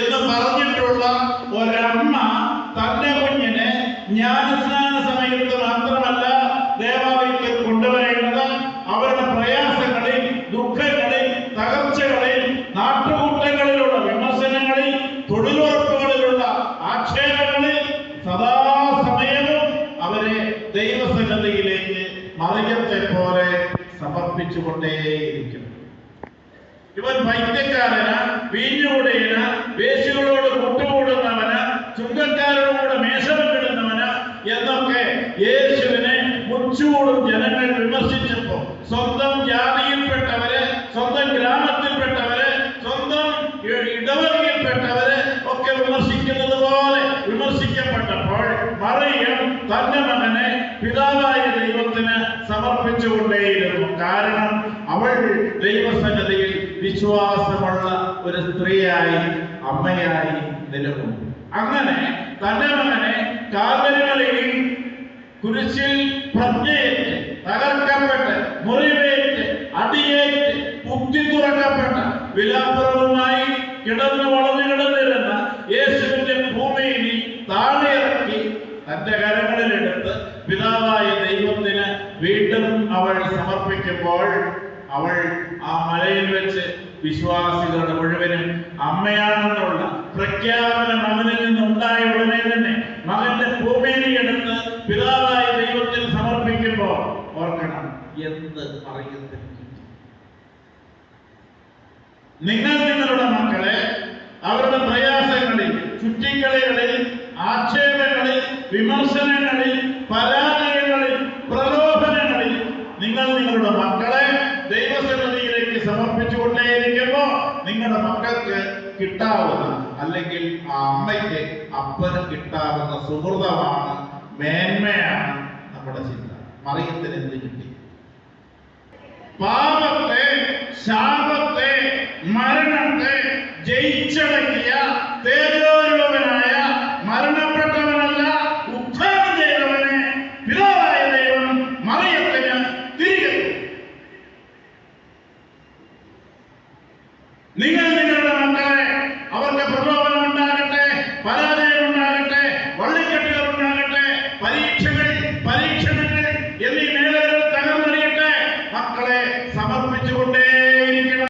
എന്ന് പറഞ്ഞിട്ടുള്ള ഒരമ്മ തന്റെ കുഞ്ഞിനെ ജ്ഞാനസ്നാന സമയത്ത് മാത്രമല്ല ദേവാലയത്തിൽ കൊണ്ടുവരേണ്ടത് അവരുടെ പ്രയാസങ്ങളിൽ, ദുഃഖങ്ങളിൽ, തകർച്ചകളിൽ, നാട്ടുകൂട്ടങ്ങളിലുള്ള വിമർശനങ്ങളിൽ, തൊഴിലുറപ്പുകളിലുള്ള ആക്ഷേപങ്ങളിൽ സദാസമയവും അവരെ ദൈവസന്നിധിയിലേക്ക് മറിയത്തെ പോലെ സമർപ്പിച്ചുകൊണ്ടേയിരിക്കും. ഇവൻ പൈത്യക്കാരന്, വീഞ്ഞുകൂടിയന്, വേശ്യകളോട് കൂട്ടുകൂടുന്നവന്, ചുങ്കക്കാരോട് മേശ പങ്കിടുന്നവന് എന്നൊക്കെ യേശുവിനെ മുച്ചൂടും ജനങ്ങൾ വിമർശിച്ചപ്പോൾ സ്വന്തം ജാതിയിൽപ്പെട്ടവരെ, സ്വന്തം ഗ്രാമത്തിൽപ്പെട്ടവരെ, സ്വന്തം ഇടവകയിൽപ്പെട്ടവരെ ഒക്കെ വിമർശിക്കുന്നത് പോലെ വിമർശിക്കപ്പെട്ടപ്പോൾ മറിയം തന്റെ മകനെ പിതാവായ ദൈവത്തിന് സമർപ്പിച്ചുകൊണ്ടേയിരുന്നു. കാരണം അവൾ ദൈവസന്നിധിയിൽ വിശ്വാസമുള്ള ഒരു സ്ത്രീയായി, അമ്മയായി നിലകൊണ്ടു. അങ്ങനെ തന്റെ മകനെ കാൽവരികളിൽ കുരിശിൽ പ്രജ്ഞയേറ്റ്, തകർക്കപ്പെട്ട്, മുറിവേറ്റ്, അടിയേറ്റ്, കുത്തി തുറക്കപ്പെട്ട, വിലാപ്പുറവുമായി കിടന്നു വളർന്നു കിടന്നിരുന്ന യേശുവിന്റെ ഭൂമിയിൽ താഴെ ഇറക്കി തന്റെ കരങ്ങളിലെടുത്ത് പിതാവായ ദൈവത്തിന് വീണ്ടും അവൾ സമർപ്പിക്കുമ്പോൾ അവൾ ആ മലയിൽ വെച്ച് വിശ്വാസികളുടെ മുഴുവനും അമ്മയാണെന്നുള്ള പ്രഖ്യാപനം മകനിൽ നിന്നുണ്ടായ ഉടനെ തന്നെ മകന്റെ ഭൂമിയിൽ എടുത്ത് പിതാവായ ദൈവത്തിന് സമർപ്പിക്കുമ്പോൾ ഓർക്കണം, എന്ത് അറിയത്തില്ല. നിങ്ങൾ നിങ്ങളുടെ മക്കളെ അവരുടെ പ്രയാസങ്ങളിൽ, ചുറ്റിക്കളികളിൽ, ആക്ഷേപങ്ങളിൽ, വിമർശനങ്ങളിൽ, പരാജയങ്ങളിൽ, പ്രലോഭനങ്ങളിൽ നിങ്ങൾ നിങ്ങളുടെ മക്കളെ ദൈവസന്നിധിയിലേക്ക് സമർപ്പിച്ചുകൊണ്ടേയിരിക്കുമ്പോൾ നിങ്ങളുടെ മക്കൾക്ക് കിട്ടാവുന്ന, അല്ലെങ്കിൽ ആ അമ്മയ്ക്ക് അപ്പന് കിട്ടാവുന്ന സുഹൃതമാണ്, മേന്മയാണ് നമ്മുടെ ചിന്ത. മറിയത്തിന് എന്ത് കിട്ടി? പാപത്തെ